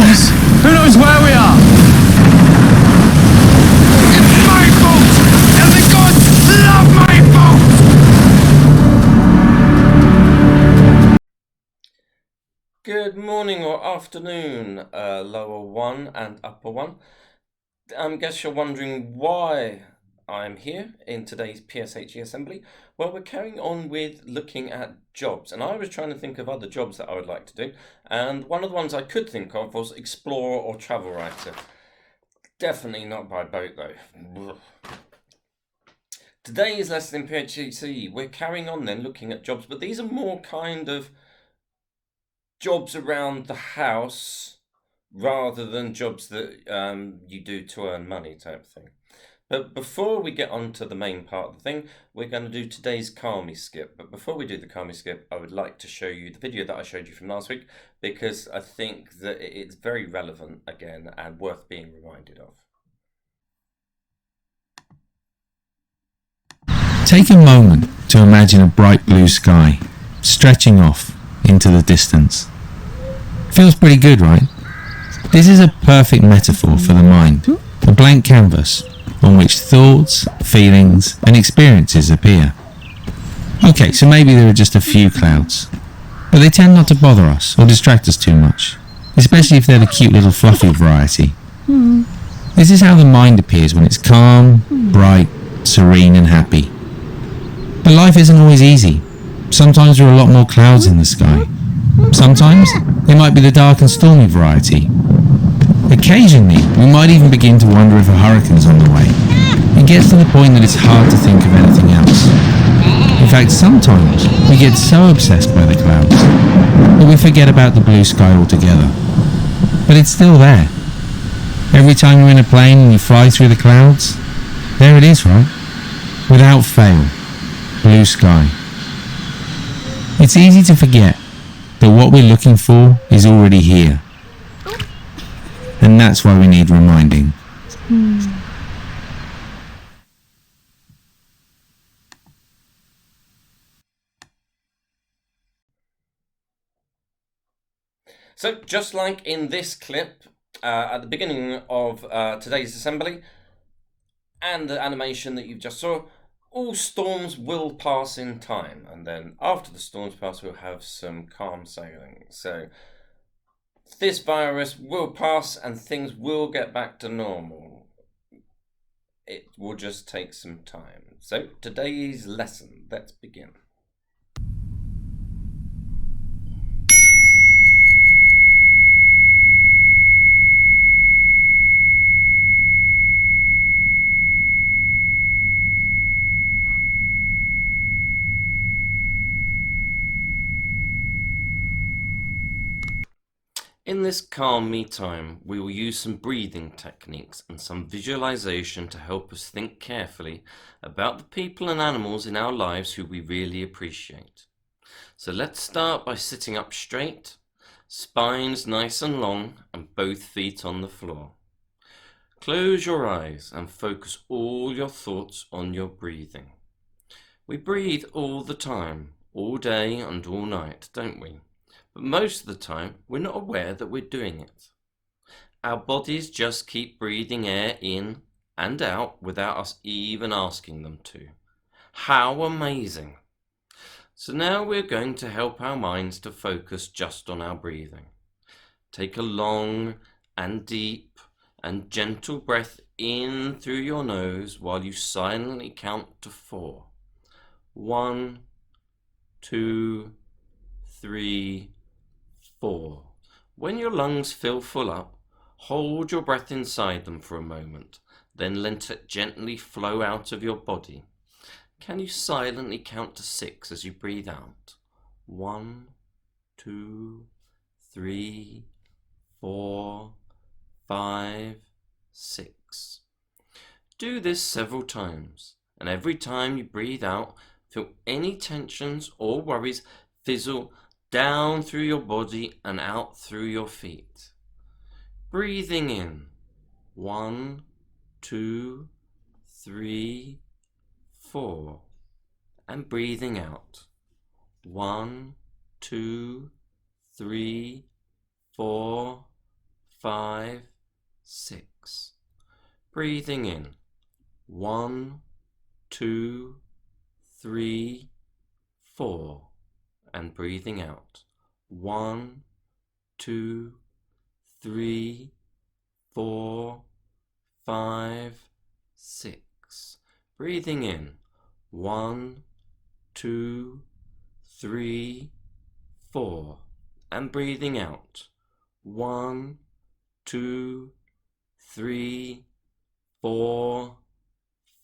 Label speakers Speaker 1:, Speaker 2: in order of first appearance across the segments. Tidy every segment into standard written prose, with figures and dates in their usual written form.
Speaker 1: knows? Who knows where we are? It's my fault! And the gods love my fault!
Speaker 2: Good morning or afternoon, lower one and upper one. I guess you're wondering why I'm here in today's PSHEE assembly. Well, we're carrying on with looking at jobs, and I was trying to think of other jobs that I would like to do, and one of the ones I could think of was explorer or travel writer. Definitely not by boat though. Today's lesson in PSHEE, we're carrying on then looking at jobs, but these are more kind of jobs around the house rather than jobs that you do to earn money type thing. But before we get on to the main part of the thing, we're going to do today's Kami skip. But before we do the Kami skip, I would like to show you the video that I showed you from last week, because I think that it's very relevant again and worth being reminded of.
Speaker 3: Take a moment to imagine a bright blue sky stretching off into the distance. Feels pretty good, right? This is a perfect metaphor for the mind, a blank canvas on which thoughts, feelings and experiences appear. Okay, so maybe there are just a few clouds, but they tend not to bother us or distract us too much, especially if they're the cute little fluffy variety. This is how the mind appears when it's calm, bright, serene and happy. But life isn't always easy. Sometimes there are a lot more clouds in the sky. Sometimes they might be the dark and stormy variety. Occasionally, we might even begin to wonder if a hurricane's on the way. It gets to the point that it's hard to think of anything else. In fact, sometimes we get so obsessed by the clouds that we forget about the blue sky altogether. But it's still there. Every time you're in a plane and you fly through the clouds, there it is, right? Without fail, blue sky. It's easy to forget that what we're looking for is already here. And that's why we need reminding.
Speaker 2: So just like in this clip at the beginning of today's assembly and the animation that you've just saw, all storms will pass in time, and then after the storms pass we'll have some calm sailing. So this virus will pass and things will get back to normal. It will just take some time. So today's lesson, let's begin. In this calm me time, we will use some breathing techniques and some visualization to help us think carefully about the people and animals in our lives who we really appreciate. So let's start by sitting up straight, spines nice and long, and both feet on the floor. Close your eyes and focus all your thoughts on your breathing. We breathe all the time, all day and all night, don't we? But most of the time, we're not aware that we're doing it. Our bodies just keep breathing air in and out without us even asking them to. How amazing! So now we're going to help our minds to focus just on our breathing. Take a long and deep and gentle breath in through your nose while you silently count to 4. 1, 2, 3, 4. When your lungs fill full up, hold your breath inside them for a moment, then let it gently flow out of your body. Can you silently count to 6 as you breathe out? 1, 2, 3, 4, 5, 6. Do this several times, and every time you breathe out, feel any tensions or worries fizzle down through your body and out through your feet. Breathing in. 1, 2, 3, 4. And breathing out. 1, 2, 3, 4, 5, 6. Breathing in. 1, 2, 3, 4. And breathing out. 1, 2, 3, 4, 5, 6. Breathing in. 1, 2, 3, 4. And breathing out. 1, 2, 3, 4,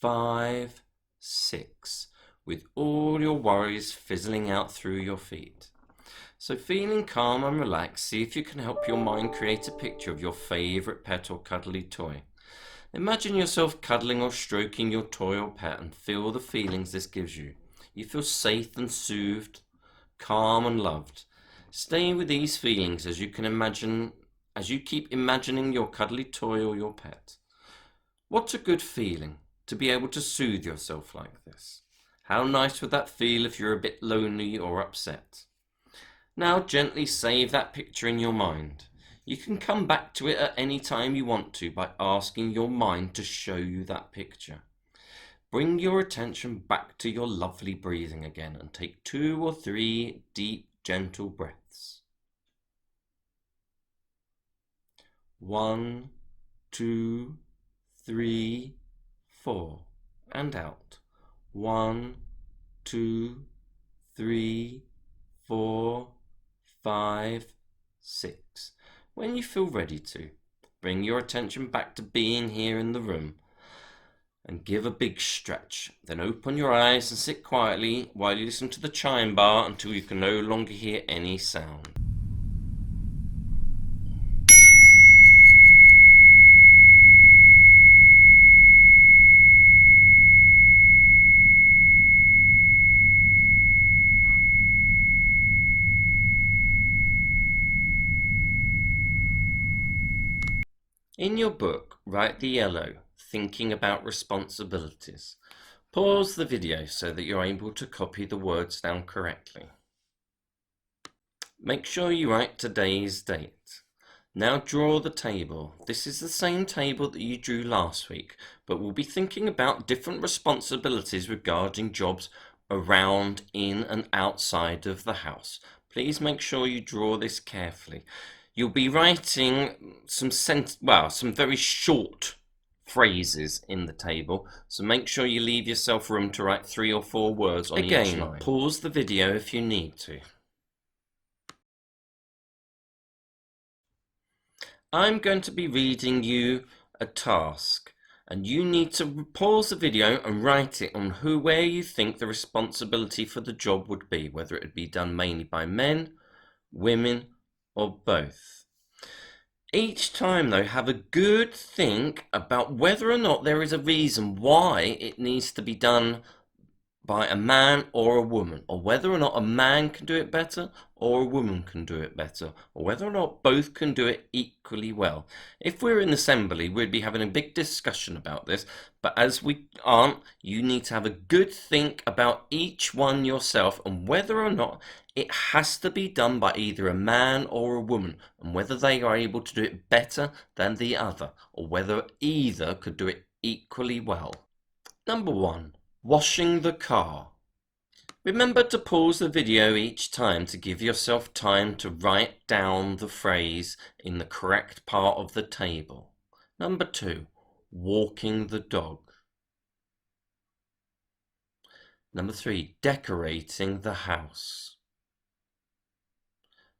Speaker 2: 5, 6. With all your worries fizzling out through your feet. So feeling calm and relaxed, see if you can help your mind create a picture of your favourite pet or cuddly toy. Imagine yourself cuddling or stroking your toy or pet and feel the feelings this gives you. You feel safe and soothed, calm and loved. Stay with these feelings as you keep imagining your cuddly toy or your pet. What a good feeling to be able to soothe yourself like this. How nice would that feel if you're a bit lonely or upset? Now gently save that picture in your mind. You can come back to it at any time you want to by asking your mind to show you that picture. Bring your attention back to your lovely breathing again and take 2 or 3 deep, gentle breaths. 1, 2, 3, 4. And out. 1, 2, 3, 4, 5, 6. When you feel ready to, bring your attention back to being here in the room and give a big stretch. Then open your eyes and sit quietly while you listen to the chime bar until you can no longer hear any sound. In your book, write the yellow, thinking about responsibilities. Pause the video so that you're able to copy the words down correctly. Make sure you write today's date. Now draw the table. This is the same table that you drew last week, but we'll be thinking about different responsibilities regarding jobs around, in and outside of the house. Please make sure you draw this carefully. You'll be writing some very short phrases in the table, so make sure you leave yourself room to write 3 or 4 words on each line. Pause the video if you need to. I'm going to be reading you a task, and you need to pause the video and write it on where you think the responsibility for the job would be, whether it would be done mainly by men, women, or both. Each time though, have a good think about whether or not there is a reason why it needs to be done by a man or a woman, or whether or not a man can do it better or a woman can do it better, or whether or not both can do it equally well. If we're in assembly, we'd be having a big discussion about this, but as we aren't, you need to have a good think about each one yourself and whether or not it has to be done by either a man or a woman, and whether they are able to do it better than the other, or whether either could do it equally well. Number 1. Washing the car. Remember to pause the video each time to give yourself time to write down the phrase in the correct part of the table. Number 2. Walking the dog. Number 3. Decorating the house.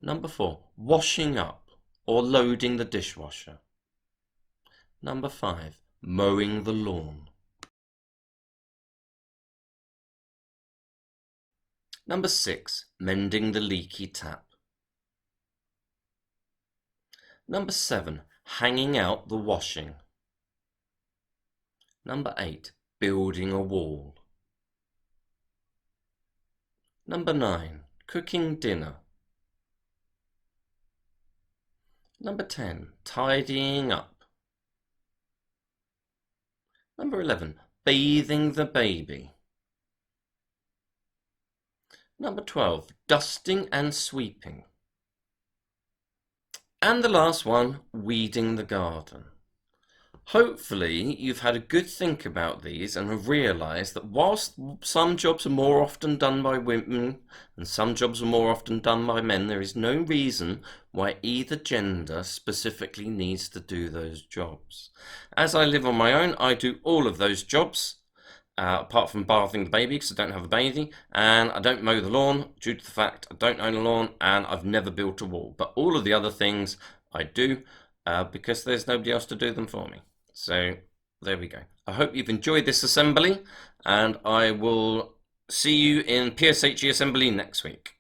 Speaker 2: Number 4. Washing up or loading the dishwasher. Number 5. Mowing the lawn. Number 6. Mending the leaky tap. Number 7. Hanging out the washing. Number 8. Building a wall. Number 9. Cooking dinner. Number 10. Tidying up. Number 11. Bathing the baby. Number 12. Dusting and sweeping. And the last one, weeding the garden. Hopefully you've had a good think about these and have realised that whilst some jobs are more often done by women and some jobs are more often done by men, there is no reason why either gender specifically needs to do those jobs. As I live on my own, I do all of those jobs, apart from bathing the baby because I don't have a baby, and I don't mow the lawn due to the fact I don't own a lawn and I've never built a wall. But all of the other things I do because there's nobody else to do them for me. So there we go. I hope you've enjoyed this assembly, and I will see you in PSHEE assembly next week.